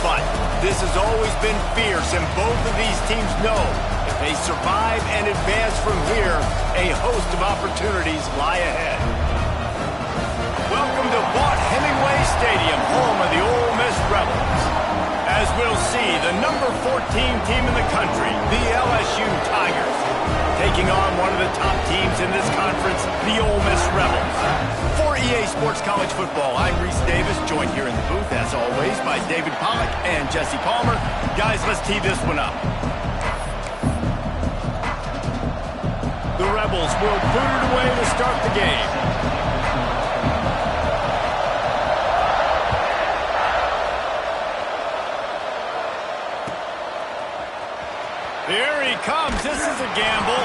But this has always been fierce, and both of these teams know if they survive and advance from here, a host of opportunities lie ahead. Welcome to Hemingway Stadium, home of the Ole Miss Rebels. As we'll see, the number 14 team in the country, the LSU Tigers, taking on one of the top teams in this conference, the Ole Miss Rebels. For EA Sports College Football, I'm Reese Davis, joined here in the booth, as always, by David Pollack and Jesse Palmer. Guys, let's tee this one up. The Rebels will boot it away to start the game. Here he comes. This is a gamble.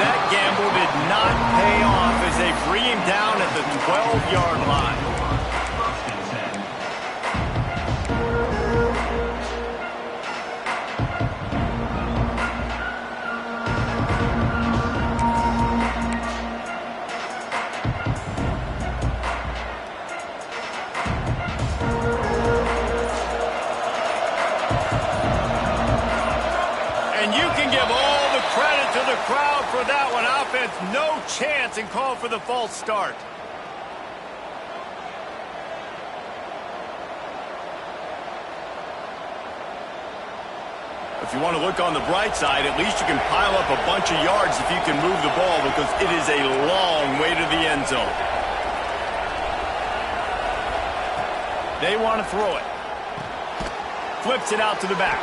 That gamble did not pay off as they bring him down at the 12-yard line. Crowd for that one. Offense, no chance, and call for the false start. If you want to look on the bright side, at least you can pile up a bunch of yards if you can move the ball, because it is a long way to the end zone. They want to throw it. Flips it out to the back.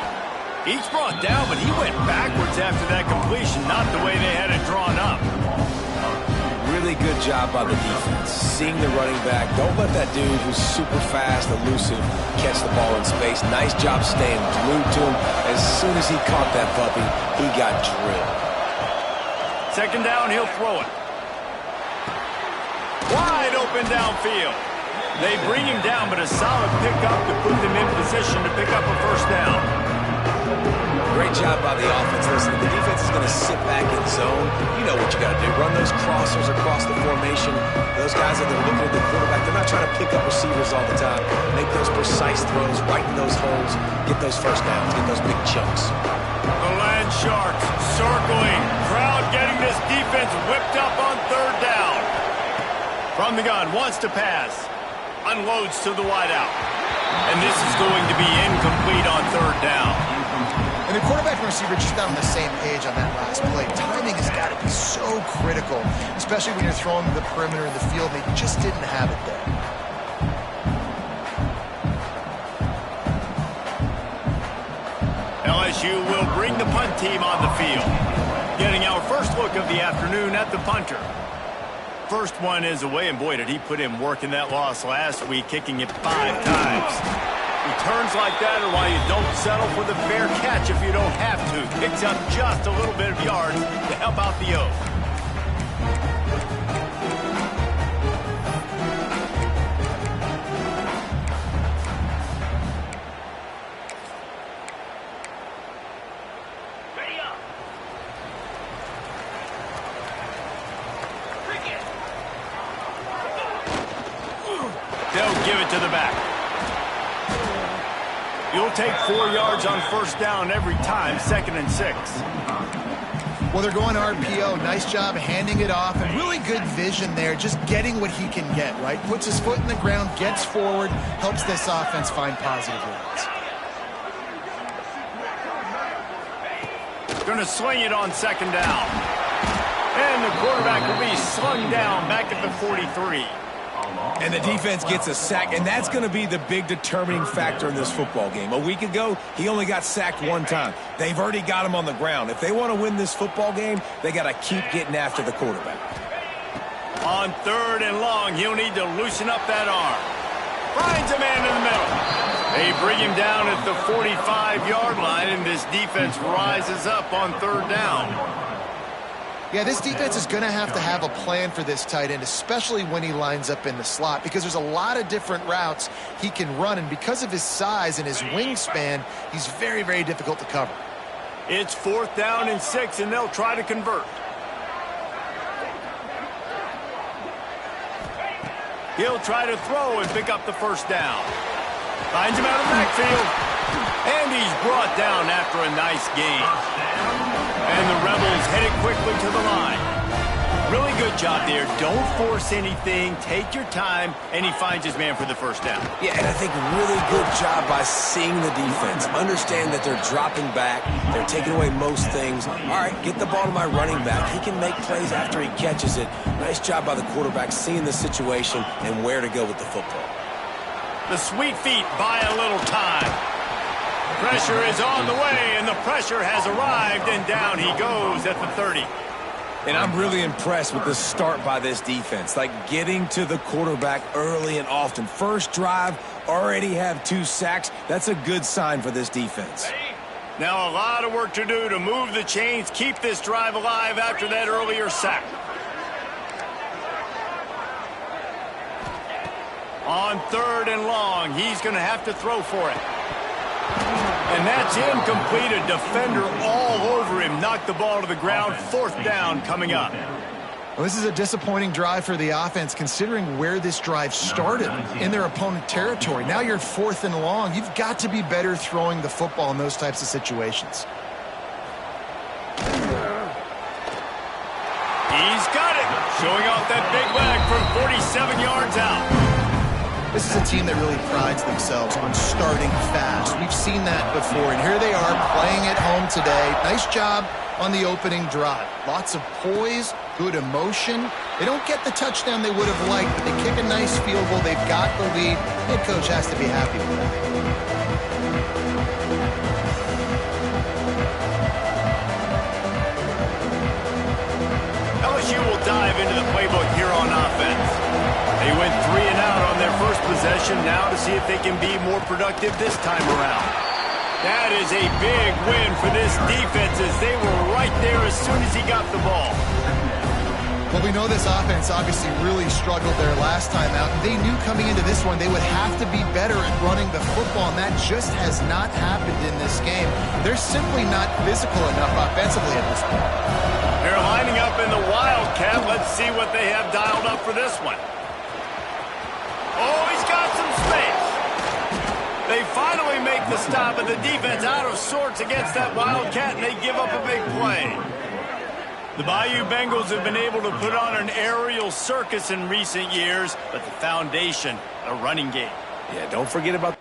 He's brought down, but he went backwards after that completion, not the way they had it drawn up. Really good job by the defense. Seeing the running back. Don't let that dude who's super fast, elusive, catch the ball in space. Nice job staying glued to him. As soon as he caught that puppy, he got drilled. Second down, he'll throw it. Wide open downfield. They bring him down, but a solid pickup to put them in position to pick up a first down. Great job by the offense. Listen, the defense is going to sit back in zone. You know what you got to do. Run those crossers across the formation. Those guys that are looking at the quarterback, they're not trying to pick up receivers all the time. Make those precise throws, right in those holes, get those first downs, get those big chunks. The Land Sharks circling. Crowd getting this defense whipped up on third down. From the gun, wants to pass. Unloads to the wideout. And this is going to be incomplete on third down. And the quarterback and receiver just not on the same page on that last play. Timing has got to be so critical, especially when you're throwing to the perimeter of the field. They just didn't have it there. LSU will bring the punt team on the field. Getting our first look of the afternoon at the punter. First one is away, and boy, did he put in work in that loss last week, kicking it 5 times. Returns like that are why you don't settle for the fair catch if you don't have to. Picks up just a little bit of yards to help out the O. They'll give it to the back. You'll take 4 yards on first down every time, 2nd and 6. Well, they're going RPO. Nice job handing it off, and really good vision there, just getting what he can get, right? Puts his foot in the ground, gets forward, helps this offense find positive yards. Going to swing it on 2nd down. And the quarterback will be slung down back at the 43. And the defense gets a sack, and that's going to be the big determining factor in this football game. A week ago, he only got sacked 1 time. They've already got him on the ground. If they want to win this football game, they got to keep getting after the quarterback. On 3rd and long, he'll need to loosen up that arm. Finds a man in the middle. They bring him down at the 45-yard line, and this defense rises up on 3rd down. Yeah, this defense is going to have a plan for this tight end, especially when he lines up in the slot, because there's a lot of different routes he can run, and because of his size and his wingspan, he's very, very difficult to cover. It's 4th down and 6, and they'll try to convert. He'll try to throw and pick up the first down. Finds him out of the backfield. And he's brought down after a nice gain. And the Rebels headed quickly to the line. Really good job there. Don't force anything. Take your time. And he finds his man for the first down. Yeah, and I think really good job by seeing the defense. Understand that they're dropping back. They're taking away most things. All right, get the ball to my running back. He can make plays after he catches it. Nice job by the quarterback seeing the situation and where to go with the football. The sweet feet buy a little time. Pressure is on the way, and the pressure has arrived, and down he goes at the 30. And I'm really impressed with the start by this defense. Like getting to the quarterback early and often. First drive, already have 2 sacks. That's a good sign for this defense. Now a lot of work to do to move the chains, keep this drive alive after that earlier sack. On 3rd and long, he's going to have to throw for it. And that's incomplete. A defender all over him. Knocked the ball to the ground. 4th down coming up. Well, this is a disappointing drive for the offense considering where this drive started in their opponent territory. Now you're 4th and long. You've got to be better throwing the football in those types of situations. He's got it. Showing off that big leg from 47 yards out. This is a team that really prides themselves on starting fast. We've seen that before, and here they are playing at home today. Nice job on the opening drive. Lots of poise, good emotion. They don't get the touchdown they would have liked, but they kick a nice field goal. They've got the lead. Head coach has to be happy with that. LSU will dive into the playbook here on offense. They went 3 and out on their first possession, now to see if they can be more productive this time around. That is a big win for this defense as they were right there as soon as he got the ball. Well, we know this offense obviously really struggled there last time out. They knew coming into this one they would have to be better at running the football, and that just has not happened in this game. They're simply not physical enough offensively at this point. They're lining up in the Wildcat. Let's see what they have dialed up for this one. Oh, he's got some space. They finally make the stop, but the defense out of sorts against that Wildcat, and they give up a big play. The Bayou Bengals have been able to put on an aerial circus in recent years, but the foundation, a running game. Yeah, don't forget about...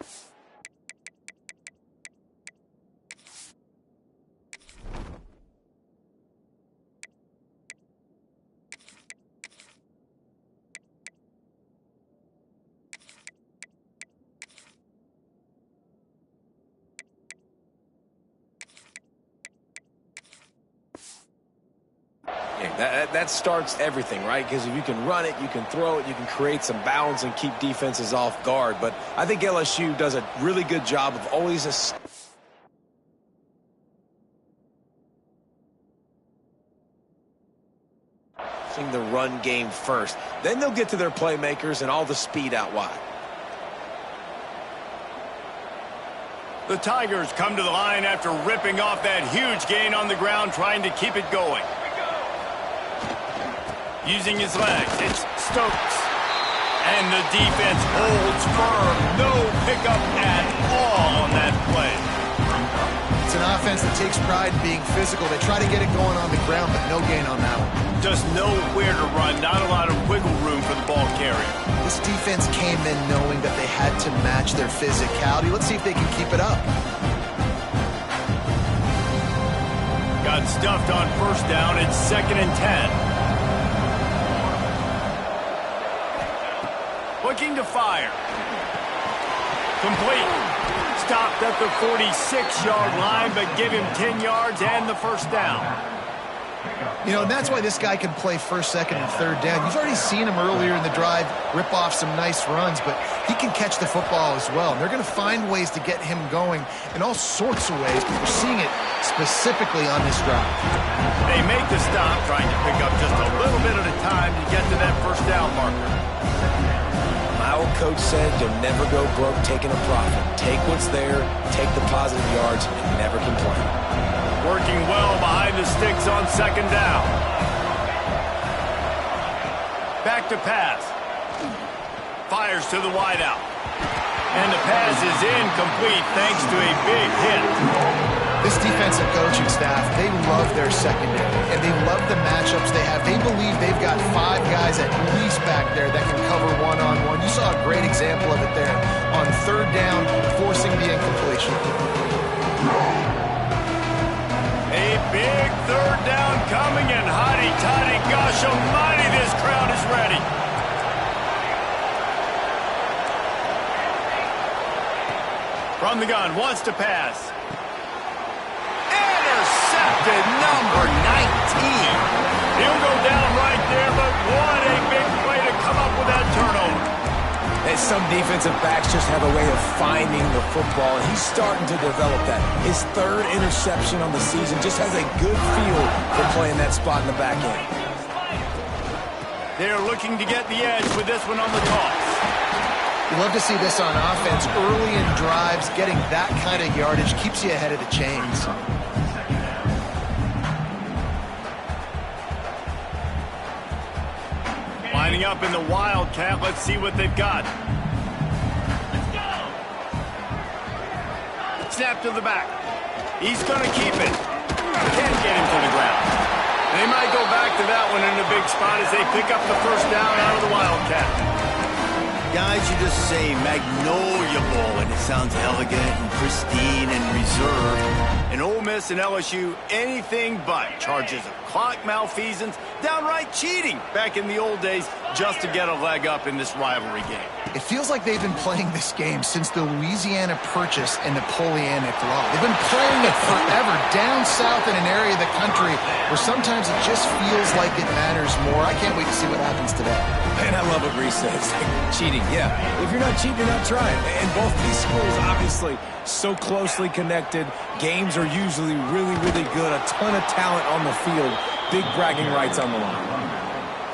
That starts everything, right? Because if you can run it, you can throw it, you can create some balance and keep defenses off guard. But I think LSU does a really good job of always the run game first. Then they'll get to their playmakers and all the speed out wide. The Tigers come to the line after ripping off that huge gain on the ground, trying to keep it going. Using his legs, it's Stokes. And the defense holds firm. No pickup at all on that play. It's an offense that takes pride in being physical. They try to get it going on the ground, but no gain on that one. Just nowhere to run. Not a lot of wiggle room for the ball carrier. This defense came in knowing that they had to match their physicality. Let's see if they can keep it up. Got stuffed on 1st down. It's 2nd and 10. Looking to fire. Complete. Stopped at the 46-yard line, but give him 10 yards and the 1st down. You know, and that's why this guy can play 1st, 2nd, and 3rd down. You've already seen him earlier in the drive rip off some nice runs, but he can catch the football as well. And they're going to find ways to get him going in all sorts of ways, but we're seeing it specifically on this drive. They make the stop, trying to pick up just a little bit at a time to get to that 1st down marker. My old coach said you'll never go broke taking a profit. Take what's there, take the positive yards, and never complain. Working well behind the sticks on 2nd down. Back to pass. Fires to the wideout. And the pass is incomplete thanks to a big hit. This defensive coaching staff, they love their secondary, and they love the matchups they have. They believe they've got 5 guys at least back there that can cover one-on-one. You saw a great example of it there on 3rd down, forcing the incompletion. A big 3rd down coming, and hotty-toddy, gosh almighty, this crowd is ready. From the gun, wants to pass. Intercepted, number 19. He'll go down right there, but what a big play to come up with that turnover. And some defensive backs just have a way of finding the football, and he's starting to develop that. His 3rd interception on the season just has a good feel for playing that spot in the back end. They're looking to get the edge with this one on the toss. You love to see this on offense. Early in drives, getting that kind of yardage keeps you ahead of the chains. Lining up in the Wildcat. Let's see what they've got. Snap to the back. He's going to keep it. Can't get him to the ground. They might go back to that one in a big spot as they pick up the 1st down out of the Wildcat. Guys, you just say Magnolia Bowl, and it sounds elegant and pristine and reserved. And Ole Miss and LSU, anything but. Charges of clock malfeasance, downright cheating back in the old days just to get a leg up in this rivalry game. It feels like they've been playing this game since the Louisiana Purchase and Napoleonic Law. They've been playing it forever down south in an area of the country where sometimes it just feels like it matters more. I can't wait to see what happens today. And I love what Reese says. Cheating, yeah. If you're not cheating, you're not trying. And both these schools, obviously, so closely connected. Games are usually really, really good. A ton of talent on the field. Big bragging rights on the line.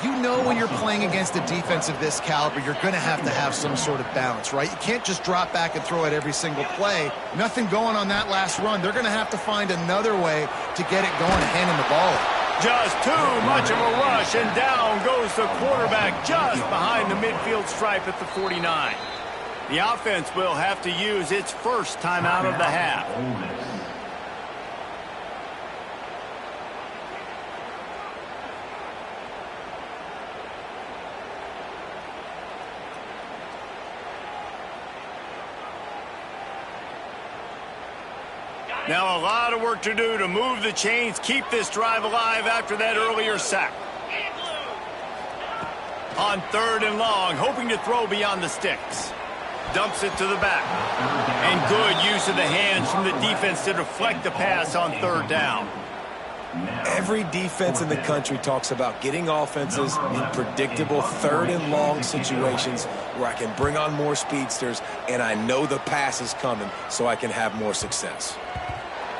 You know when you're playing against a defense of this caliber, you're going to have some sort of balance, right? You can't just drop back and throw it every single play. Nothing going on that last run. They're going to have to find another way to get it going and handing the ball off. Just too much of a rush, and down goes the quarterback just behind the midfield stripe at the 49. The offense will have to use its 1st timeout of the half. Now a lot of work to do to move the chains, keep this drive alive after that earlier sack. On 3rd and long, hoping to throw beyond the sticks. Dumps it to the back. And good use of the hands from the defense to deflect the pass on 3rd down. Every defense in the country talks about getting offenses in predictable 3rd and long situations where I can bring on more speedsters and I know the pass is coming so I can have more success.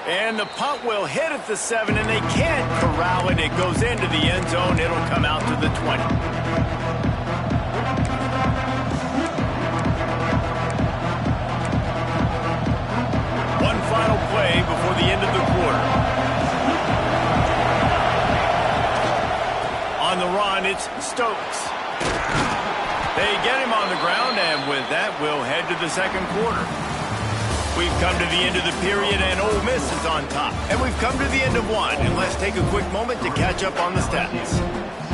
And the punt will hit at the 7, and they can't corral it. It goes into the end zone. It'll come out to the 20. One final play before the end of the quarter. On the run, it's Stokes. They get him on the ground, and with that, we'll head to the 2nd quarter. We've come to the end of the period, and Ole Miss is on top. And we've come to the end of one, and let's take a quick moment to catch up on the stats.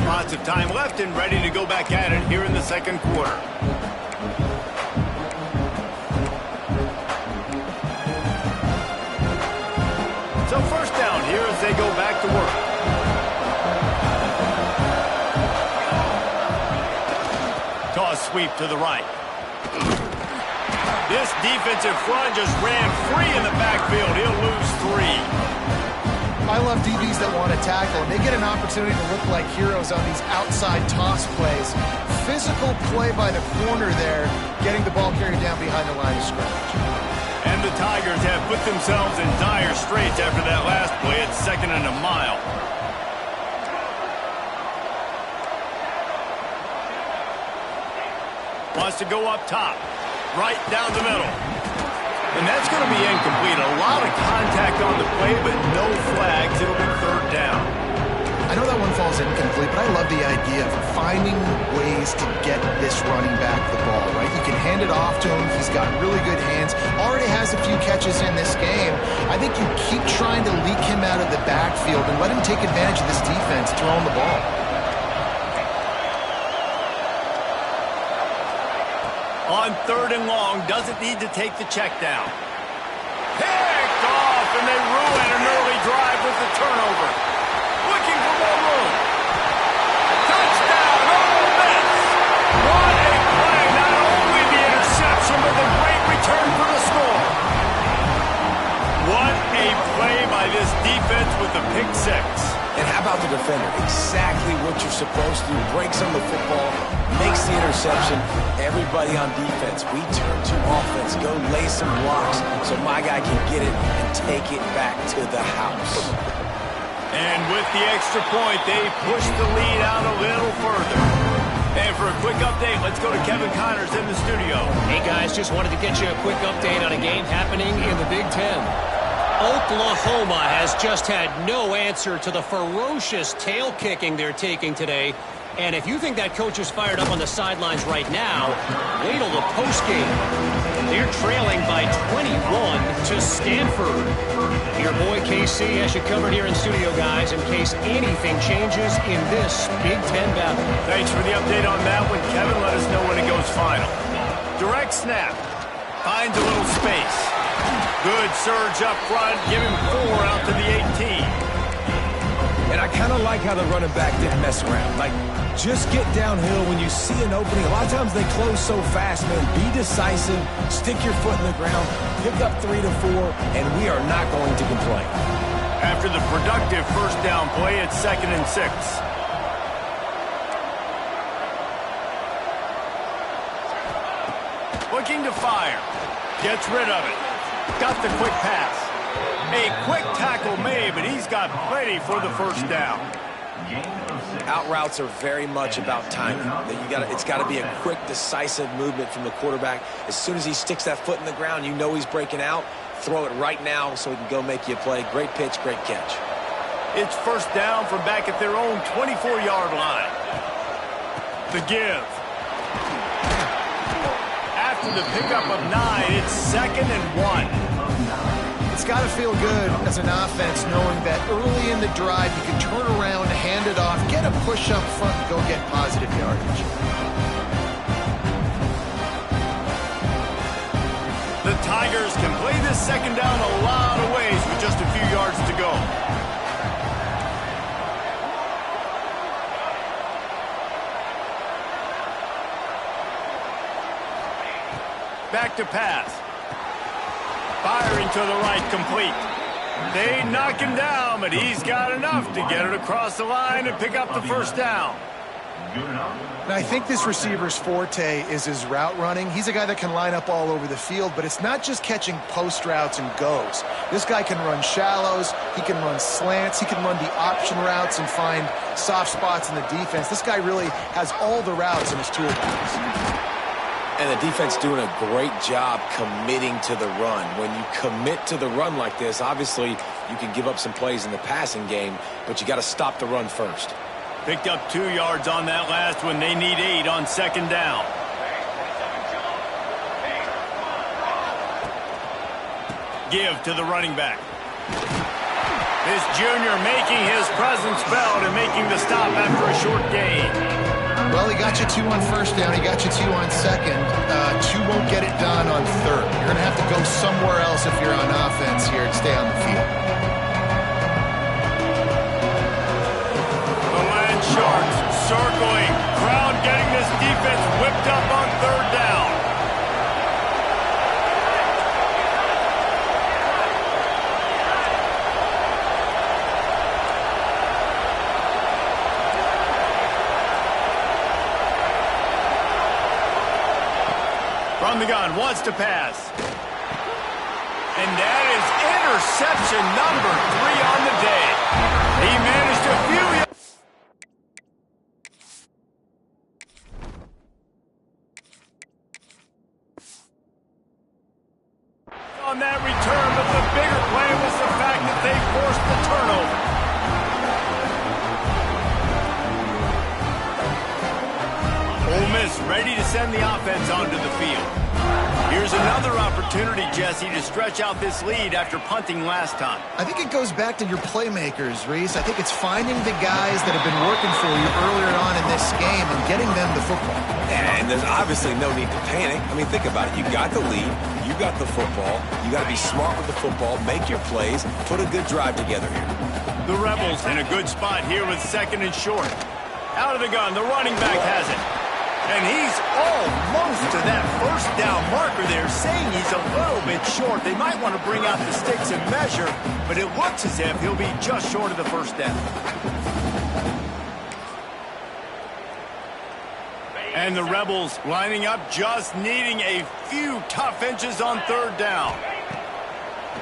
Lots of time left and ready to go back at it here in the 2nd quarter. So 1st down here as they go back to work. Toss sweep to the right. This defensive front just ran free in the backfield. He'll lose 3. I love DBs that want to tackle, and they get an opportunity to look like heroes on these outside toss plays. Physical play by the corner there, getting the ball carried down behind the line of scrimmage. And the Tigers have put themselves in dire straits after that last play. It's 2nd and a mile. Wants to go up top. Right down the middle. And that's going to be incomplete. A lot of contact on the play, but no flags. It'll be 3rd down. I know that one falls incomplete, but I love the idea of finding ways to get this running back the ball, right? You can hand it off to him. He's got really good hands. Already has a few catches in this game. I think you keep trying to leak him out of the backfield and let him take advantage of this defense throwing the ball. On 3rd and long, doesn't need to take the check down. Picked off, and they ruin an early drive with the turnover. Looking for more room. Touchdown, Ole Miss! What a play! Not only the interception, but the great return for the score. What a play by this defense with the pick six. And how about the defender? Exactly what you're supposed to do. Breaks on the football, makes the interception. Everybody on defense, we turn to offense. Go lay some blocks so my guy can get it and take it back to the house. And with the extra point, they push the lead out a little further. And for a quick update, let's go to Kevin Connors in the studio. Hey guys, just wanted to get you a quick update on a game happening in the Big Ten. Oklahoma has just had no answer to the ferocious tail kicking they're taking today. And if you think that coach is fired up on the sidelines right now, wait till the postgame. They're trailing by 21 to Stanford. Your boy KC has you covered here in studio, guys, in case anything changes in this Big Ten battle. Thanks for the update on that one, Kevin. Let us know when it goes final. Direct snap. Finds a little space. Good surge up front. Give him 4 out to the 18. And I kind of like how the running back didn't mess around. Like, just get downhill when you see an opening. A lot of times they close so fast, man. Be decisive. Stick your foot in the ground. Pick up 3 to 4, and we are not going to complain. After the productive first down play, it's 2nd and 6. Looking to fire. Gets rid of it. Got the quick pass. A quick tackle made, but he's got plenty for the first down. Out routes are very much about timing. It's got to be a quick, decisive movement from the quarterback. As soon as he sticks that foot in the ground, you know he's breaking out. Throw it right now so he can go make you a play. Great pitch, great catch. It's first down from back at their own 24-yard line. The give. After the pickup of 9, it's 2nd and 1. It's got to feel good as an offense knowing that early in the drive you can turn around, hand it off, get a push up front, and go get positive yardage. The Tigers can play this second down a lot of ways with just a few yards to go. Back to pass. Firing to the right, complete. They knock him down, but he's got enough to get it across the line and pick up the first down. Now, I think this receiver's forte is his route running. He's a guy that can line up all over the field, but it's not just catching post routes and goes. This guy can run shallows, he can run slants, he can run the option routes and find soft spots in the defense. This guy really has all the routes in his toolbox. And the defense doing a great job committing to the run. When you commit to the run like this, obviously you can give up some plays in the passing game, but you got to stop the run first. Picked up 2 yards on that last one. They need 8 on second down. Give to the running back. This junior making his presence felt and making the stop after a short gain. Well, he got you 2 on first down. He got you 2 on second. 2 won't get it done on third. You're going to have to go somewhere else if you're on offense here and stay on the field. The Land Sharks circling. Crowd getting this defense whipped up on third down. From the gun, wants to pass. And that is interception number 3 on the day. He managed a few on that return, but the bigger play was the fact that they forced the turnover. send the offense onto the field. Here's another opportunity, Jesse, to stretch out this lead after punting last time. I think it goes back to your playmakers, Reese. I think it's finding the guys that have been working for you earlier on in this game and getting them the football. And there's obviously no need to panic. I mean, think about it. You got the lead. You got the football. You got to be smart with the football, make your plays, put a good drive together here. The Rebels in a good spot here with 2nd and short. Out of the gun, the running back has it. And he's almost to that first down marker there, saying he's a little bit short. They might want to bring out the sticks and measure, but it looks as if he'll be just short of the first down. And the Rebels lining up, just needing a few tough inches on 3rd down.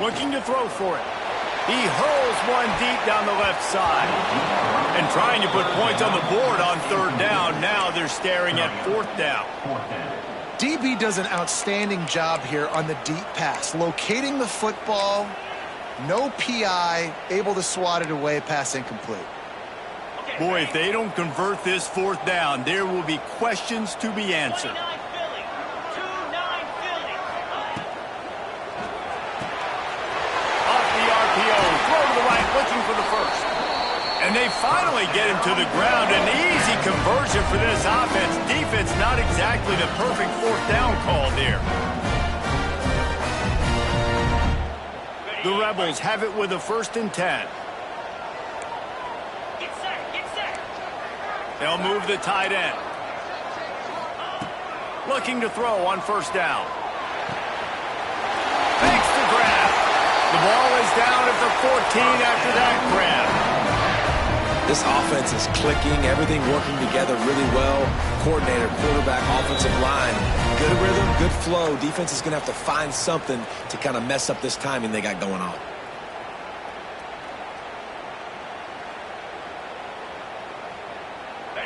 Looking to throw for it. He hurls one deep down the left side. And trying to put points on the board on 3rd down. Now they're staring at 4th down. DB does an outstanding job here on the deep pass. Locating the football, no PI, able to swat it away, pass incomplete. Boy, if they don't convert this 4th down, there will be questions to be answered. Looking for the first. And they finally get him to the ground. An easy conversion for this offense. Defense not exactly the perfect 4th down call there. The Rebels have it with a 1st and 10. They'll move the tight end. Looking to throw on 1st down. Makes the grab. The ball is down at the 14 after that grab. This offense is clicking, everything working together really well. Coordinator, quarterback, offensive line, good rhythm, good flow. Defense is going to have to find something to kind of mess up this timing they got going on.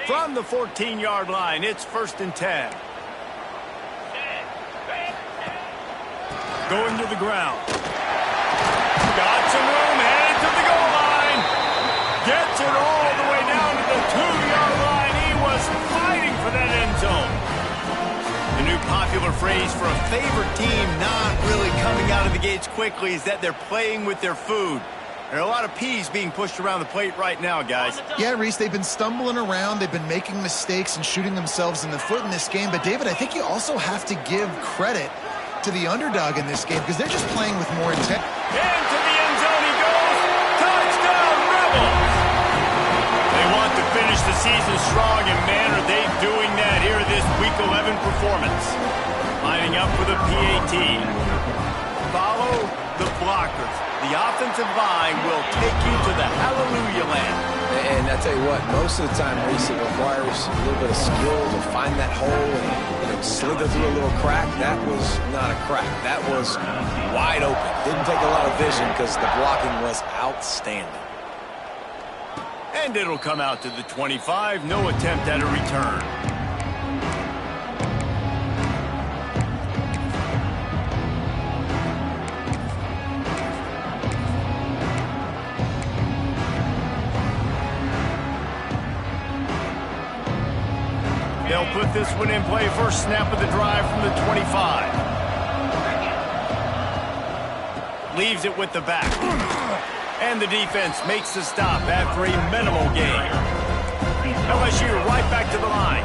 From the 14-yard line, it's 1st and 10. Going to the ground. Got some room, headed to the goal line. Gets it all the way down to the 2-yard line. He was fighting for that end zone. The new popular phrase for a favorite team not really coming out of the gates quickly is that they're playing with their food. There are a lot of peas being pushed around the plate right now, guys. Yeah, Reese, they've been stumbling around. They've been making mistakes and shooting themselves in the foot in this game. But, David, I think you also have to give credit to the underdog in this game because they're just playing with more intent. Into the end zone he goes. Touchdown, Rebels! They want to finish the season strong, and man, are they doing that here this Week 11 performance. Lining up for the PAT. Follow the blockers. The offensive line will take you to the hallelujah land. And I tell you what, most of the time, Reese, it requires a little bit of skill to find that hole and slither through a little crack. That was not a crack. That was wide open. Didn't take a lot of vision because the blocking was outstanding. And it'll come out to the 25. No attempt at a return. They'll put this one in play. First snap of the drive from the 25. Leaves it with the back. And the defense makes the stop after a minimal gain. LSU right back to the line.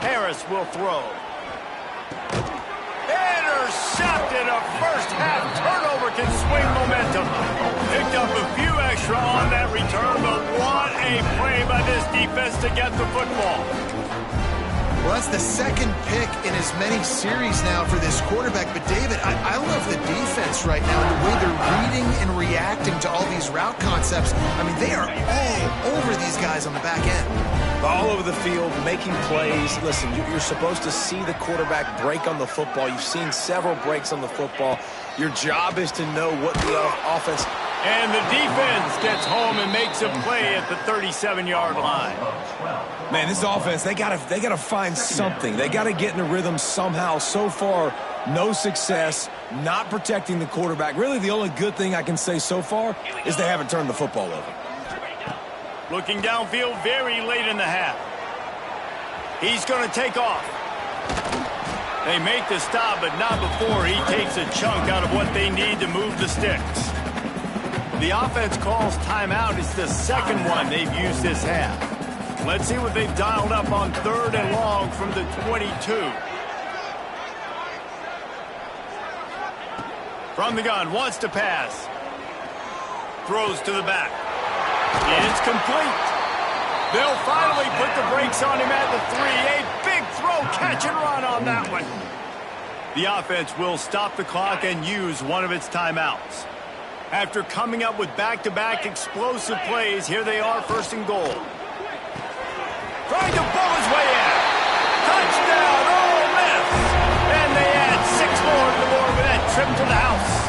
Harris will throw. Intercepted. A first-half turnover can swing momentum. Picked up a few extra on that return, but what a play by this defense to get the football. Well, that's the second pick in as many series now for this quarterback. But, David, I love the defense right now and the way they're reading and reacting to all these route concepts. I mean, they are all over these guys on the back end. All over the field, making plays. Listen, you're supposed to see the quarterback break on the football. You've seen several breaks on the football. Your job is to know what the offense... And the defense gets home and makes a play at the 37-yard line. Man, this offense, they gotta find something. They gotta get in a rhythm somehow. So far, no success, not protecting the quarterback. Really, the only good thing I can say so far is they haven't turned the football over. Looking downfield very late in the half. He's going to take off. They make the stop, but not before he takes a chunk out of what they need to move the sticks. The offense calls timeout. It's the second one they've used this half. Let's see what they've dialed up on 3rd and long from the 22. From the gun, wants to pass. Throws to the back. It's complete. They'll finally put the brakes on him at the 3. A big throw, catch and run on that one. The offense will stop the clock and use one of its timeouts. After coming up with back-to-back explosive plays, here they are, 1st and goal. Trying to pull his way in. Touchdown, Ole Miss. And they add 6 more to the board with that trip to the house.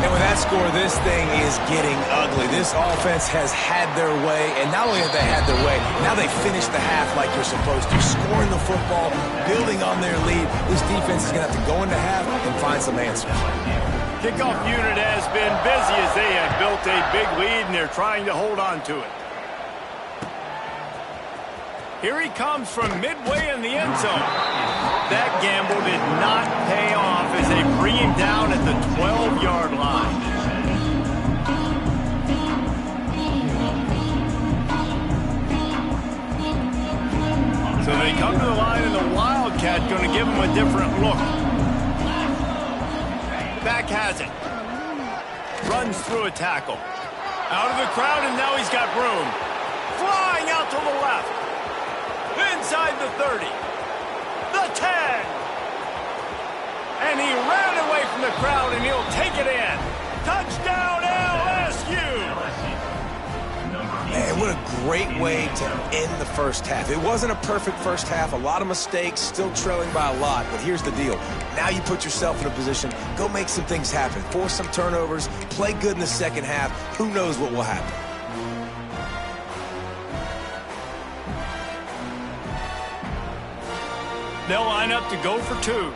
And with that score, this thing is getting ugly. This offense has had their way, and not only have they had their way, now they finish the half like you're supposed to, scoring the football, building on their lead. This defense is going to have to go into half and find some answers. Kickoff unit has been busy as they have built a big lead, and they're trying to hold on to it. Here he comes from midway in the end zone. That gamble did not pay off as they bring him down at the 12-yard line. So they come to the line, and the Wildcat going to give him a different look. Back has it. Runs through a tackle. Out of the crowd, and now he's got room. Flying out to the left. Inside the 30. The 10. And he ran away from the crowd, and he'll take it in. Touchdown, LSU. Man, what a great way to end the first half. It wasn't a perfect first half. A lot of mistakes, still trailing by a lot. But here's the deal. Now you put yourself in a position, go make some things happen. Force some turnovers, play good in the second half. Who knows what will happen? They'll line up to go for 2.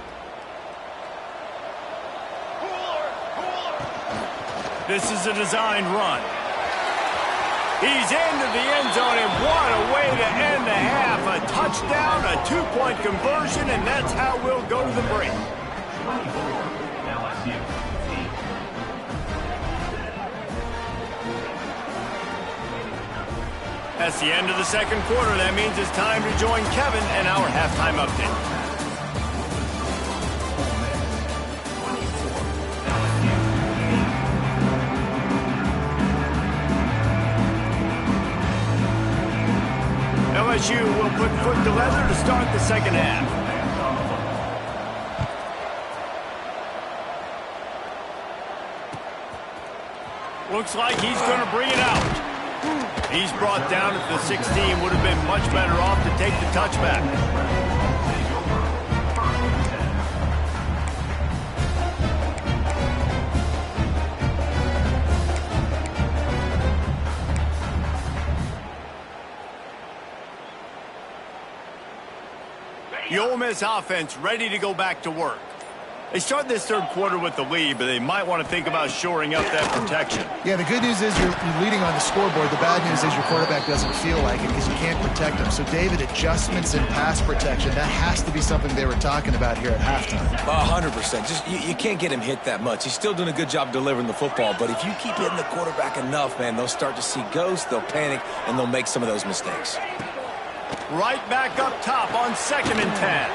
This is a designed run. He's into the end zone, and what a way to end the half. A touchdown, a 2-point conversion, and that's how we'll go to the break. That's the end of the second quarter. That means it's time to join Kevin and our halftime update. LSU will put foot to leather to start the second half. Looks like he's going to bring it out. He's brought down at the 16. Would have been much better off to take the touchback. The Ole Miss offense ready to go back to work. They start this third quarter with the lead, but they might want to think about shoring up that protection. Yeah, the good news is you're leading on the scoreboard. The bad news is your quarterback doesn't feel like it because you can't protect him. So, David, adjustments in pass protection, that has to be something they were talking about here at halftime. 100%. Just you can't get him hit that much. He's still doing a good job delivering the football, but if you keep hitting the quarterback enough, man, they'll start to see ghosts, they'll panic, and they'll make some of those mistakes. Right back up top on 2nd and 10.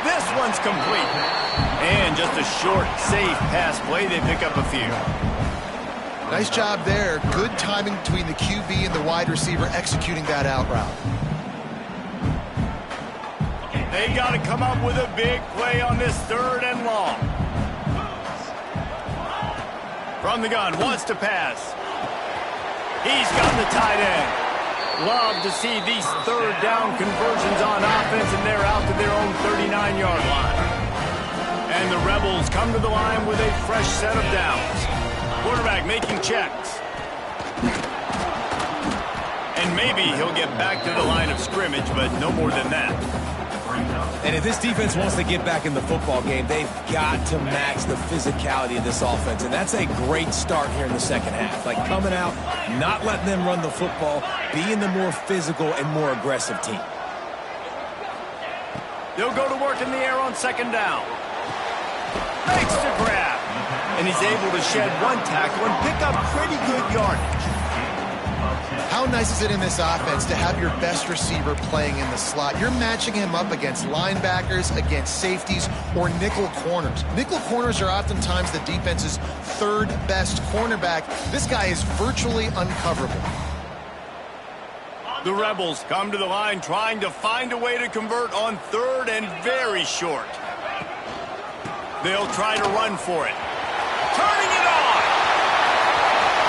This one's complete. And just a short, safe pass play. They pick up a few. Nice job there. Good timing between the QB and the wide receiver executing that out route. They got to come up with a big play on this 3rd and long. From the gun, wants to pass. He's got the tight end. Love to see these 3rd down conversions on offense, and they're out to their own 39-yard line. And the Rebels come to the line with a fresh set of downs. Quarterback making checks. And maybe he'll get back to the line of scrimmage, but no more than that. And if this defense wants to get back in the football game, they've got to match the physicality of this offense. And that's a great start here in the second half. Like coming out, not letting them run the football, being the more physical and more aggressive team. They'll go to work in the air on second down. Makes the grab. And he's able to shed one tackle and pick up pretty good yardage. How nice is it in this offense to have your best receiver playing in the slot? You're matching him up against linebackers, against safeties, or nickel corners. Nickel corners are oftentimes the defense's third best cornerback. This guy is virtually uncoverable. The Rebels come to the line trying to find a way to convert on third and very short. They'll try to run for it. Turning it on.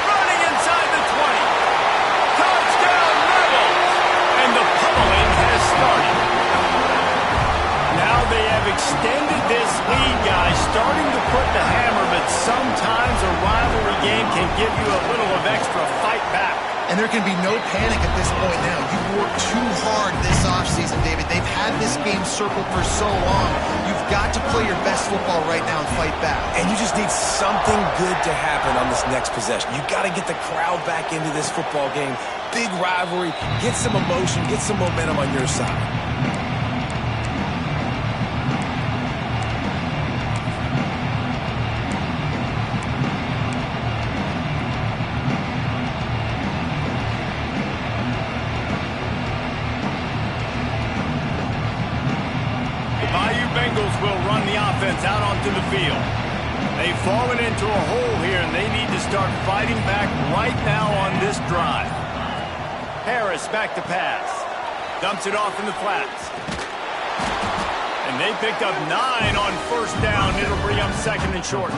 Running inside the 20. Touchdown Rebels. And the pummeling has started. Now they have extended this lead, guys, starting to put the hammer, but sometimes a rivalry game can give you a little of extra fight back. And there can be no panic at this point now. You've worked too hard this offseason, David. They've had this game circled for so long. You've got to play your best football right now and fight back. And you just need something good to happen on this next possession. You've got to get the crowd back into this football game. Big rivalry. Get some emotion. Get some momentum on your side. Will run the offense out onto the field. They've fallen into a hole here, and they need to start fighting back right now on this drive. Harris back to pass. Dumps it off in the flats. And they picked up 9 on first down. It'll bring up second and short.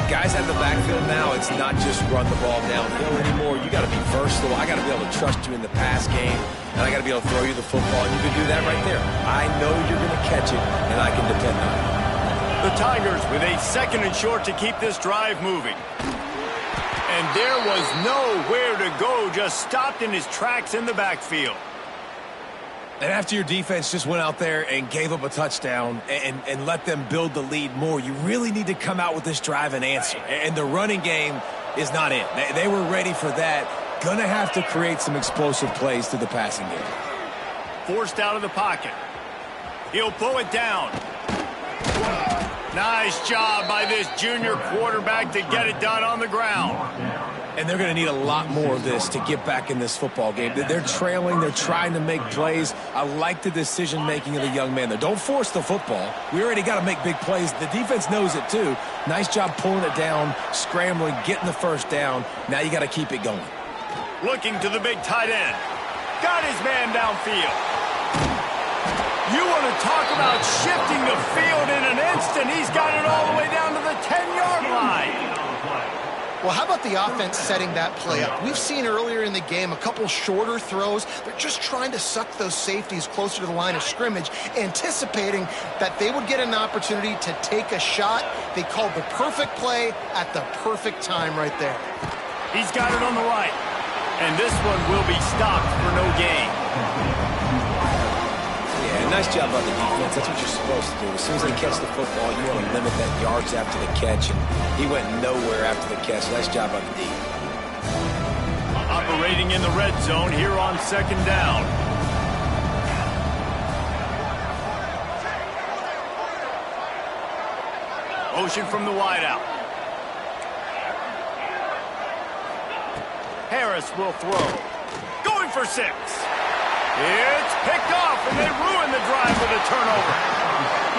Guys at the backfield now, it's not just run the ball downhill anymore. You got to be versatile. I got to be able to trust you in the pass game, and I got to be able to throw you the football, and you can do that right there. I know you're going to catch it, and I can depend on it. The Tigers with a second and short to keep this drive moving. And there was nowhere to go, just stopped in his tracks in the backfield. And after your defense just went out there and gave up a touchdown and let them build the lead more, you really need to come out with this drive and answer. And the running game is not in. They were ready for that. Going to have to create some explosive plays through the passing game. Forced out of the pocket. He'll pull it down. Nice job by this junior quarterback to get it done on the ground. And they're going to need a lot more of this to get back in this football game. They're trailing. They're trying to make plays. I like the decision-making of the young man there. Don't force the football. We already got to make big plays. The defense knows it, too. Nice job pulling it down, scrambling, getting the first down. Now you got to keep it going. Looking to the big tight end. Got his man downfield. You want to talk about shifting the field in an instant. He's got it all the way down to the 10-yard line. Well, how about the offense setting that play up? We've seen earlier in the game a couple shorter throws. They're just trying to suck those safeties closer to the line of scrimmage, anticipating that they would get an opportunity to take a shot. They called the perfect play at the perfect time right there. He's got it on the right, and this one will be stopped for no gain. Yeah, nice job by the defense. That's what you're supposed to do. As soon as they catch the football, you want to limit that yards after the catch, and he went nowhere after the catch. Nice job by the D. Operating in the red zone here on second down. Motion from the wideout. Harris will throw. Going for 6. It's picked off, and they ruin the drive with a turnover.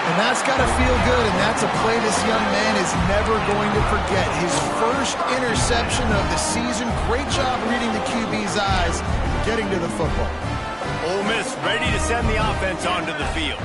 And that's got to feel good, and that's a play this young man is never going to forget. His first interception of the season. Great job reading the QB's eyes, getting to the football. Ole Miss ready to send the offense onto the field.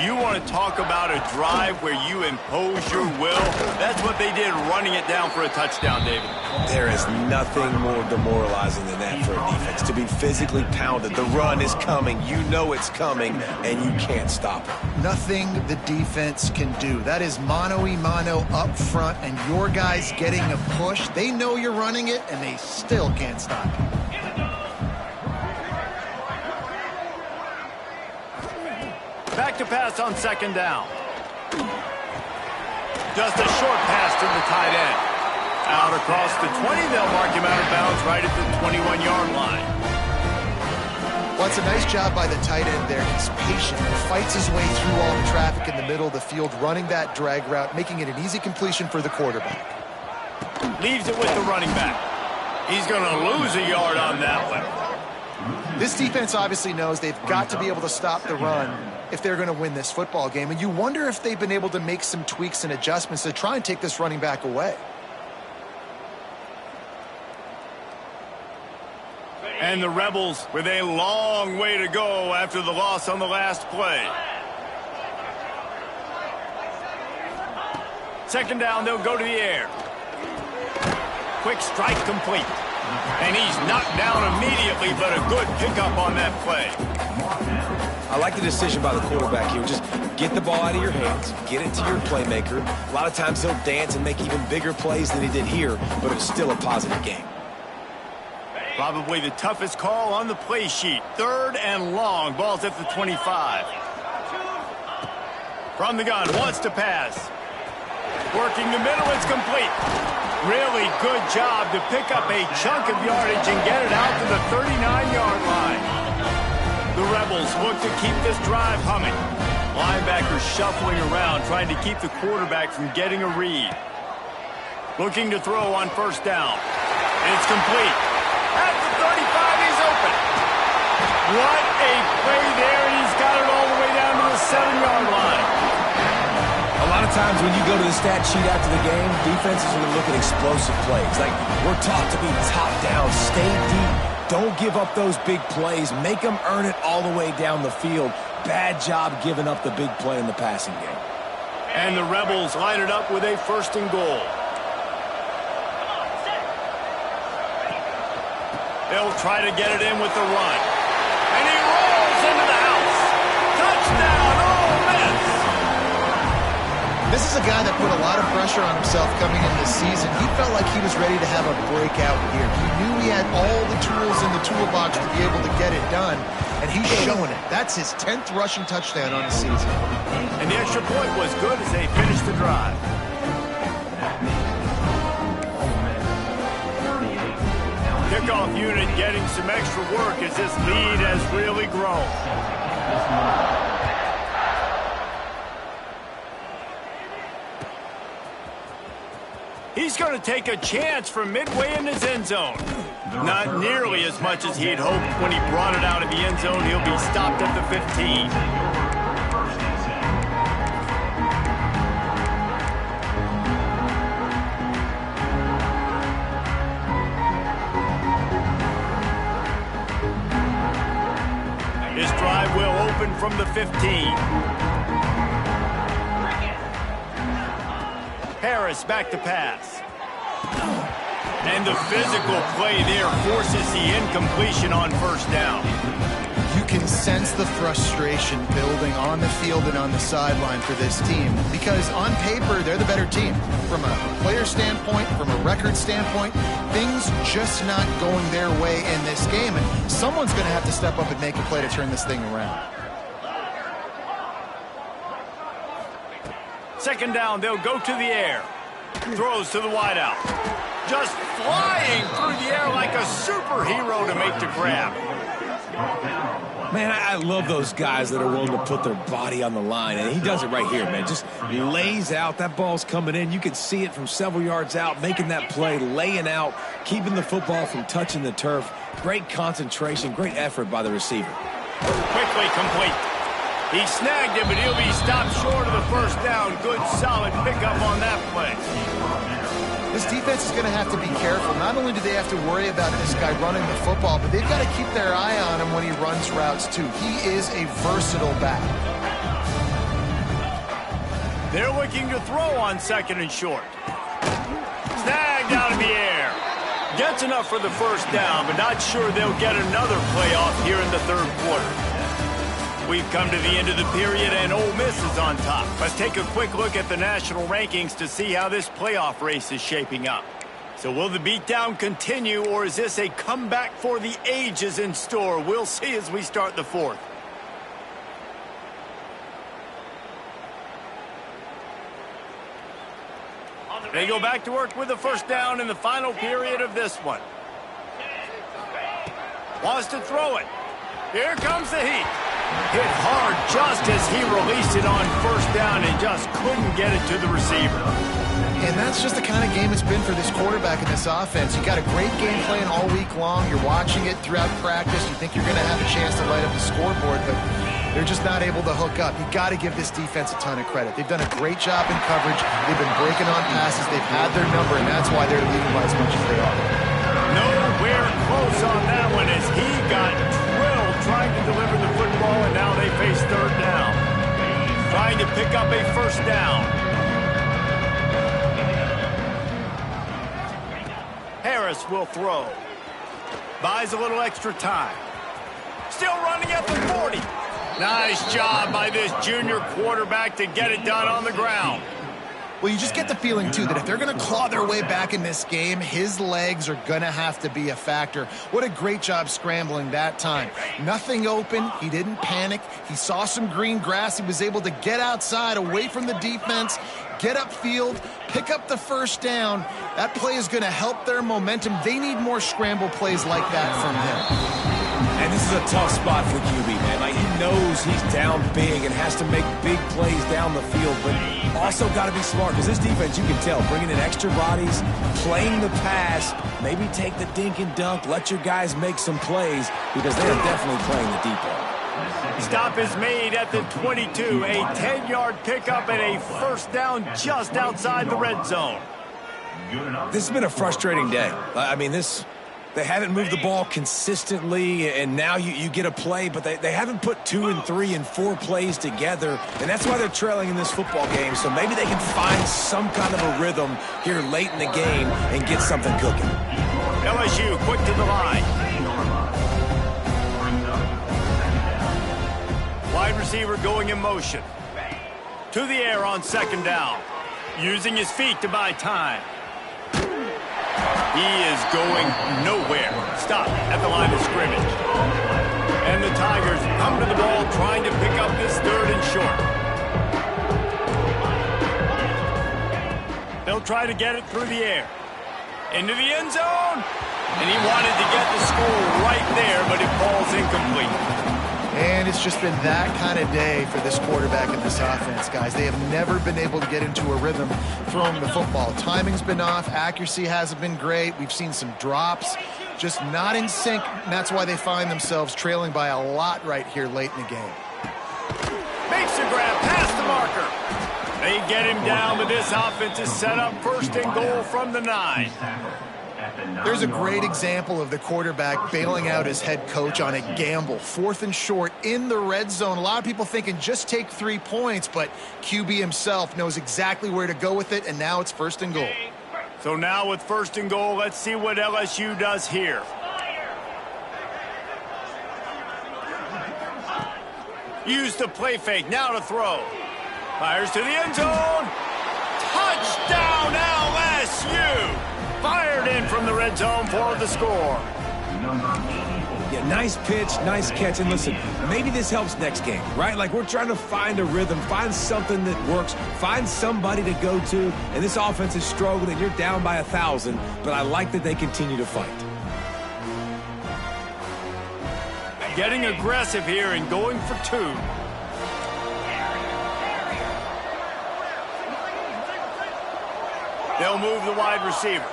You want to talk about a drive where you impose your will? That's what they did, running it down for a touchdown, David. There is nothing more demoralizing than that for a defense. To be physically pounded. The run is coming. You know it's coming, and you can't stop it. Nothing the defense can do. That is mano-a-mano up front, and your guys getting a push. They know you're running it, and they still can't stop it. Back to pass on second down. Just a short pass to the tight end. Out across the 20, they'll mark him out of bounds right at the 21-yard line. Well, it's a nice job by the tight end there. He's patient. He fights his way through all the traffic in the middle of the field, running that drag route, making it an easy completion for the quarterback. Leaves it with the running back. He's going to lose a yard on that one. This defense obviously knows they've got to be able to stop the run if they're going to win this football game. And you wonder if they've been able to make some tweaks and adjustments to try and take this running back away. And the Rebels with a long way to go after the loss on the last play. Second down, they'll go to the air. Quick strike complete. And he's knocked down immediately, but a good pickup on that play. I like the decision by the quarterback here. Just get the ball out of your hands, get it to your playmaker. A lot of times he'll dance and make even bigger plays than he did here, but it was still a positive game. Probably the toughest call on the play sheet. Third and long. Ball's at the 25. From the gun, wants to pass. Working the middle, it's complete. Really good job to pick up a chunk of yardage and get it out to the 39-yard line. The Rebels look to keep this drive humming. Linebackers shuffling around, trying to keep the quarterback from getting a read. Looking to throw on first down. And it's complete. At the 35, he's open. What a play there, and he's got it all the way down to the 7-yard line. A lot of times when you go to the stat sheet after the game, defenses are going to look at explosive plays. Like, we're taught to be top down, stay deep, don't give up those big plays, make them earn it all the way down the field. Bad job giving up the big play in the passing game. And the Rebels line it up with a first and goal. They'll try to get it in with the run. And he rolls into the house. Touchdown, Ole Miss! This is a guy that put a lot of pressure on himself coming in this season. He felt like he was ready to have a breakout year. He knew he had all the tools in the toolbox to be able to get it done, and he's showing it. That's his 10th rushing touchdown on the season. And the extra point was good as they finished the drive. Kickoff unit getting some extra work as this lead has really grown. He's going to take a chance from midway in his end zone. Not nearly as much as he had hoped when he brought it out of the end zone. He'll be stopped at the 15. This drive will open from the 15. Harris back to pass. And the physical play there forces the incompletion on first down. You can sense the frustration building on the field and on the sideline for this team because on paper, they're the better team. From a player standpoint, from a record standpoint, things just not going their way in this game. And someone's going to have to step up and make a play to turn this thing around. Second down, they'll go to the air. Throws to the wideout. Just flying through the air like a superhero to make the grab. Man, I love those guys that are willing to put their body on the line, and he does it right here, man. Just lays out. That ball's coming in. You can see it from several yards out, making that play, laying out, keeping the football from touching the turf. Great concentration, great effort by the receiver. Quickly complete. He snagged it, but he'll be stopped short of the first down. Good, solid pickup on that play. This defense is going to have to be careful. Not only do they have to worry about this guy running the football, but they've got to keep their eye on him when he runs routes, too. He is a versatile back. They're looking to throw on second and short. Snagged out of the air. Gets enough for the first down, but not sure they'll get another playoff here in the third quarter. We've come to the end of the period, and Ole Miss is on top. Let's take a quick look at the national rankings to see how this playoff race is shaping up. So will the beatdown continue, or is this a comeback for the ages in store? We'll see as we start the fourth. They go back to work with a first down in the final period of this one. Wants to throw it. Here comes the heat. Hit hard just as he released it on first down and just couldn't get it to the receiver. And that's just the kind of game it's been for this quarterback in this offense. You got a great game plan all week long. You're watching it throughout practice. You think you're going to have a chance to light up the scoreboard, but they're just not able to hook up. You got to give this defense a ton of credit. They've done a great job in coverage. They've been breaking on passes. They've had their number, and that's why they're leading by as much as they are. Nowhere close on that one as he got drilled trying to deliver the football, and now they face third down. Trying to pick up a first down. Harris will throw. Buys a little extra time. Still running at the 40. Nice job by this junior quarterback to get it done on the ground. Well, you just get the feeling, too, that if they're going to claw their way back in this game, his legs are going to have to be a factor. What a great job scrambling that time. Nothing open. He didn't panic. He saw some green grass. He was able to get outside, away from the defense, get upfield, pick up the first down. That play is going to help their momentum. They need more scramble plays like that from him. And this is a tough spot for QB, man. Like, he knows he's down big and has to make big plays down the field, but also got to be smart because this defense, you can tell, bringing in extra bodies, playing the pass, maybe take the dink and dunk, let your guys make some plays because they are definitely playing the deep end. Stop is made at the 22. A 10-yard pickup and a first down just outside the red zone. This has been a frustrating day. I mean, they haven't moved the ball consistently, and now you get a play, but they haven't put 2 and 3 and 4 plays together, and that's why they're trailing in this football game. So maybe they can find some kind of a rhythm here late in the game and get something cooking. LSU quick to the line. Wide receiver going in motion. To the air on second down. Using his feet to buy time. He is going nowhere. Stop at the line of scrimmage. And the Tigers come to the ball trying to pick up this third and short. They'll try to get it through the air. Into the end zone. And he wanted to get the score right there, but it falls incomplete. And it's just been that kind of day for this quarterback and this offense, guys. They have never been able to get into a rhythm throwing the football. Timing's been off. Accuracy hasn't been great. We've seen some drops, just not in sync. And that's why they find themselves trailing by a lot right here late in the game. Makes a grab past the marker. They get him down, but this offense is set up first and goal from the 9. There's a great example of the quarterback bailing out his head coach on a gamble. 4th and short in the red zone. A lot of people thinking just take 3 points, but QB himself knows exactly where to go with it, and now it's 1st and goal. So now with 1st and goal, let's see what LSU does here. Use the play fake, now to throw. Fires to the end zone. Touchdown LSU! Fired in from the red zone for the score. Yeah, nice pitch, nice catch. And listen, maybe this helps next game, right? Like, we're trying to find a rhythm, find something that works, find somebody to go to. And this offense is struggling. You're down by 1,000, but I like that they continue to fight. Getting aggressive here and going for 2. They'll move the wide receiver.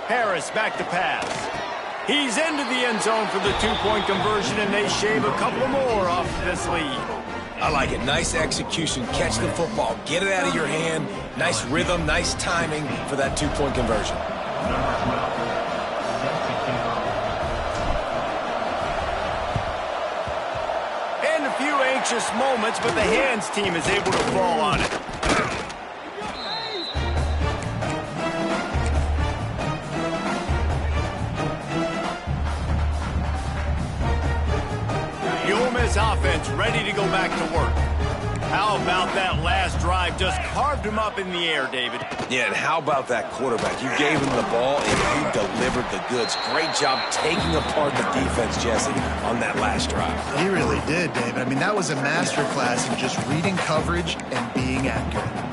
Harris back to pass. He's into the end zone for the 2-point conversion, and they shave a couple more off this lead. I like it. Nice execution. Catch the football. Get it out of your hand. Nice rhythm, nice timing for that 2-point conversion. And a few anxious moments, but the hands team is able to fall on it. The Ole Miss offense ready to go back to work. How about that last drive? Just carved him up in the air, David. Yeah, and how about that quarterback? You gave him the ball, and you delivered the goods. Great job taking apart the defense, Jesse, on that last drive. He really did, David. I mean, that was a masterclass in just reading coverage and being accurate.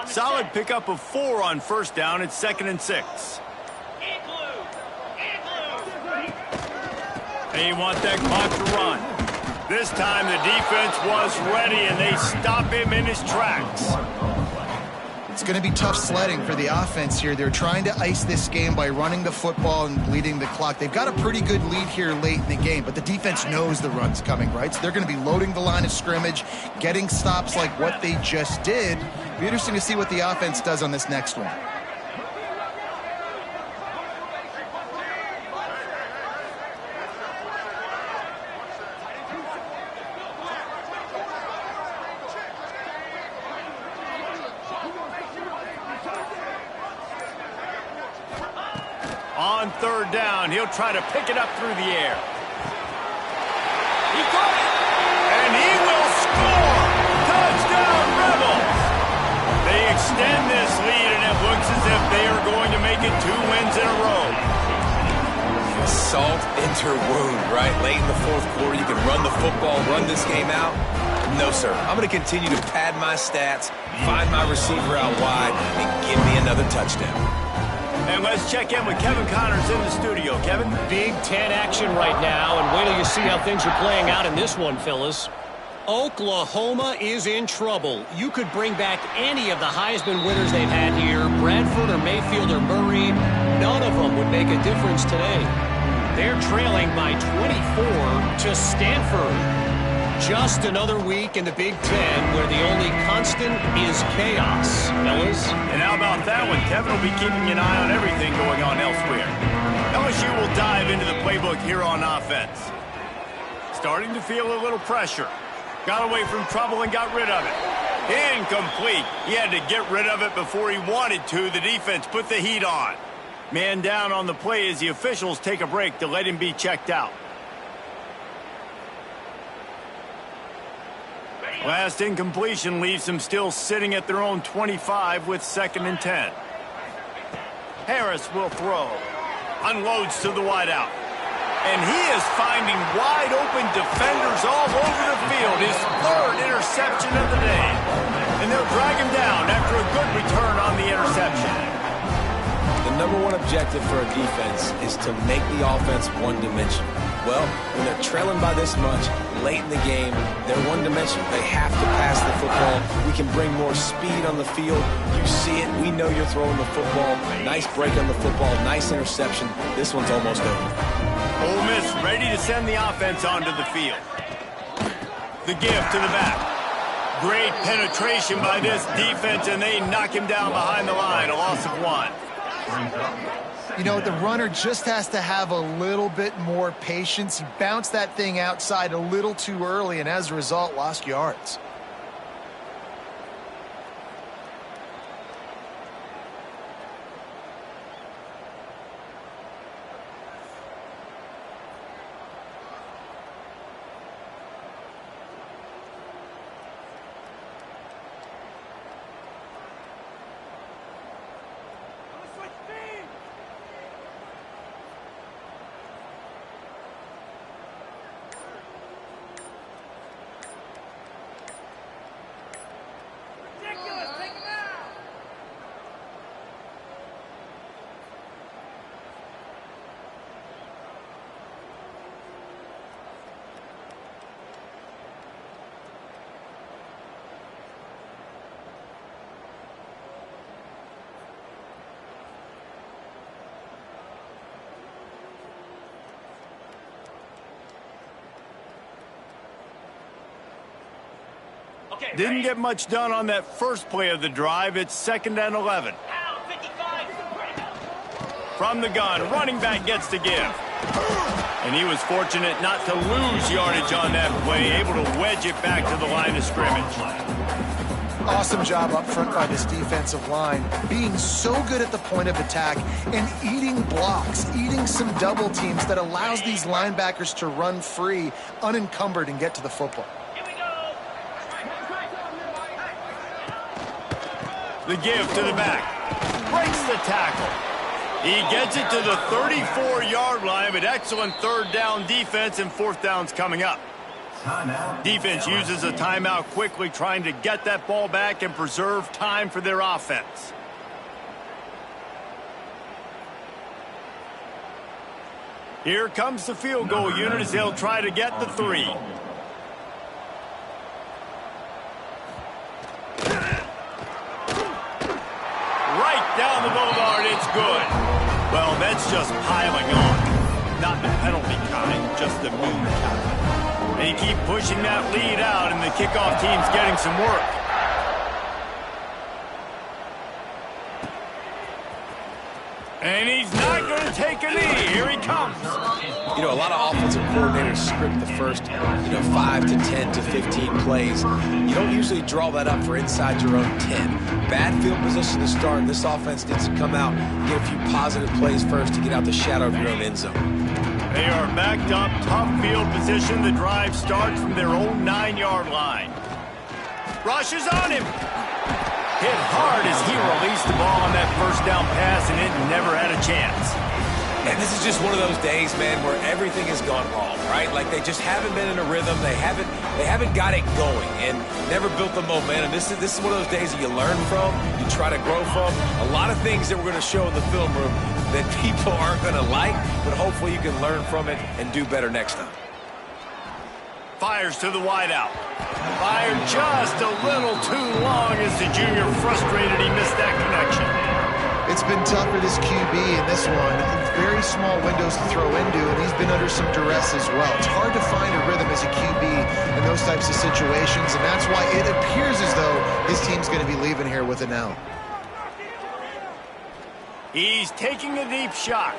Solid pickup of 4 on first down. It's 2nd and 6. They want that clock to run. This time the defense was ready, and they stop him in his tracks. It's going to be tough sledding for the offense here. They're trying to ice this game by running the football and bleeding the clock. They've got a pretty good lead here late in the game, but the defense knows the run's coming, right? So they're going to be loading the line of scrimmage, getting stops like what they just did. It'll be interesting to see what the offense does on this next one. On 3rd down, he'll try to pick it up through the air. He caught it, and he will score! Touchdown, Rebels! They extend this lead, and it looks as if they are going to make it 2 wins in a row. Salt into wound, right? Late in the 4th quarter, you can run the football, run this game out. No, sir. I'm going to continue to pad my stats, find my receiver out wide, and give me another touchdown. And let's check in with Kevin Connors in the studio. Kevin? Big Ten action right now, and wait till you see how things are playing out in this one, Phyllis. Oklahoma is in trouble. You could bring back any of the Heisman winners they've had here, Bradford or Mayfield or Murray. None of them would make a difference today. They're trailing by 24 to Stanford. Just another week in the Big Ten where the only constant is chaos. Fellas? And how about that one? Kevin will be keeping an eye on everything going on elsewhere. LSU will dive into the playbook here on offense. Starting to feel a little pressure. Got away from trouble and got rid of it. Incomplete. He had to get rid of it before he wanted to. The defense put the heat on. Man down on the play as the officials take a break to let him be checked out. Last incompletion leaves them still sitting at their own 25 with 2nd and 10. Harris will throw. Unloads to the wideout. And he is finding wide open defenders all over the field. His 3rd interception of the day. And they'll drag him down after a good return on the interception. The #1 objective for a defense is to make the offense one-dimensional. Well, when they're trailing by this much, late in the game, they're one-dimensional. They have to pass the football. We can bring more speed on the field. You see it. We know you're throwing the football. Nice break on the football. Nice interception. This one's almost over. Ole Miss ready to send the offense onto the field. The give to the back. Great penetration by this defense, and they knock him down behind the line. A loss of 1. You know, the runner just has to have a little bit more patience. He bounced that thing outside a little too early, and as a result, lost yards. Didn't get much done on that first play of the drive. It's 2nd and 11. From the gun, running back gets the give. And he was fortunate not to lose yardage on that play, able to wedge it back to the line of scrimmage. Awesome job up front by this defensive line, being so good at the point of attack and eating blocks, eating some double teams that allows these linebackers to run free, unencumbered, and get to the football. The give to the back. Breaks the tackle. He gets it to the 34-yard line, but excellent third down defense, and fourth down's coming up. Defense uses a timeout quickly, trying to get that ball back and preserve time for their offense. Here comes the field goal unit as they'll try to get the 3. Right down the boulevard, it's good. Well, that's just piling on. Not the penalty kind, just the moon kind. They keep pushing that lead out, and the kickoff team's getting some work. And he's not going to take a knee. Here he comes. You know, a lot of offensive coordinators script the first, 5 to 10 to 15 plays. You don't usually draw that up for inside your own 10. Bad field position to start. This offense needs to come out and get a few positive plays first to get out the shadow of your own end zone. They are backed up, tough field position. The drive starts from their own 9-yard line. Rushes on him. Hit hard as he released the ball on that first down pass, and it never had a chance. And this is just one of those days, man, where everything has gone wrong, right? Like they just haven't been in a rhythm. They haven't got it going and never built the momentum. This is one of those days that you learn from, you try to grow from. A lot of things that we're going to show in the film room that people aren't going to like, but hopefully you can learn from it and do better next time. Fires to the wideout. Fired just a little too long as the junior frustrated he missed that connection. It's been tough for this QB in this one. Very small windows to throw into, and he's been under some duress as well. It's hard to find a rhythm as a QB in those types of situations, and that's why it appears as though his team's going to be leaving here with an L. He's taking a deep shot.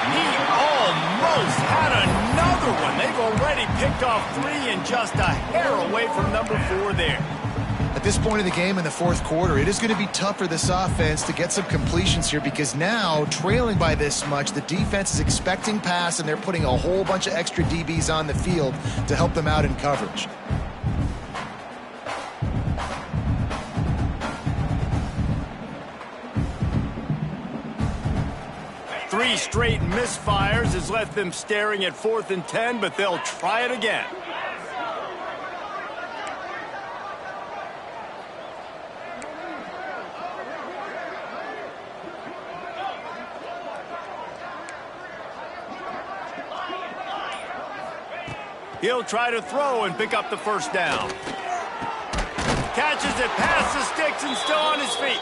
He almost had another one. They've already picked off 3 and just a hair away from number 4 there. At this point in the game in the fourth quarter, it is going to be tough for this offense to get some completions here because now, trailing by this much, the defense is expecting pass, and they're putting a whole bunch of extra DBs on the field to help them out in coverage. Three straight misfires has left them staring at 4th and 10, but they'll try it again. He'll try to throw and pick up the first down. Catches it past the sticks and still on his feet.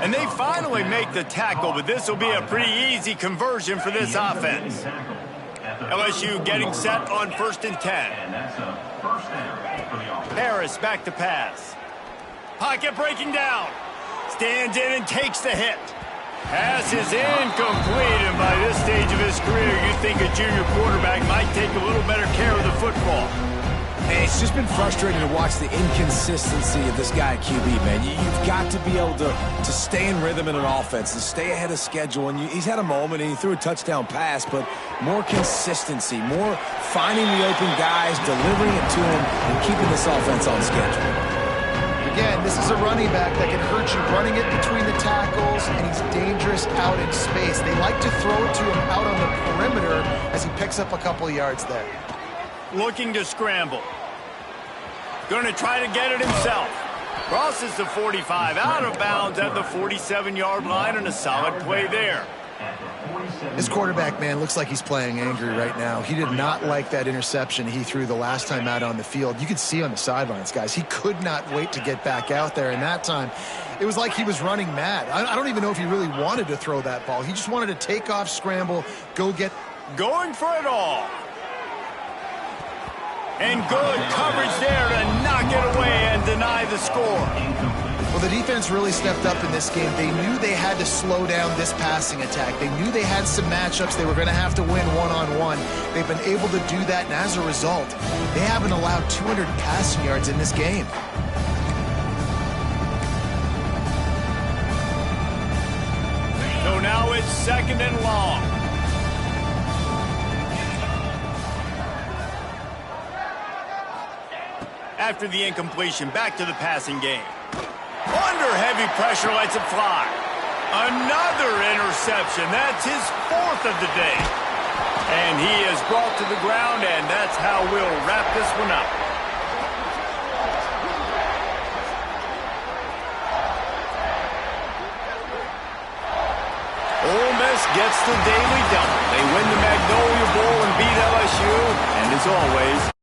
And they finally make the tackle, but this will be a pretty easy conversion for this offense. LSU getting set on 1st and 10. Harris back to pass. Pocket breaking down. Stands in and takes the hit. Pass is incomplete, and by this stage of his career, you'd think a junior quarterback might take a little better care of the football. And it's just been frustrating to watch the inconsistency of this guy at QB, man. You've got to be able to stay in rhythm in an offense and stay ahead of schedule. And he's had a moment, and he threw a touchdown pass, but more consistency, more finding the open guys, delivering it to him, and keeping this offense on schedule. Again, this is a running back that can hurt you running it between the tackles, and he's dangerous out in space. They like to throw it to him out on the perimeter as he picks up a couple of yards there. Looking to scramble. Going to try to get it himself. Crosses the 45, out of bounds at the 47-yard line, and a solid play there. This quarterback, man, looks like he's playing angry right now. He did not like that interception he threw the last time out on the field. You could see on the sidelines, guys, he could not wait to get back out there. And that time, it was like he was running mad. I don't even know if he really wanted to throw that ball. He just wanted to take off, scramble, go get... Going for it all. And good coverage there to knock it away and deny the score. Well, the defense really stepped up in this game. They knew they had to slow down this passing attack. They knew they had some matchups they were going to have to win one-on-one. They've been able to do that, and as a result, they haven't allowed 200 passing yards in this game. So now it's 2nd and long. After the incompletion, back to the passing game. Under heavy pressure, lets it fly. Another interception. That's his 4th of the day. And he is brought to the ground, and that's how we'll wrap this one up. Ole Miss gets the daily double. They win the Magnolia Bowl and beat LSU, and as always,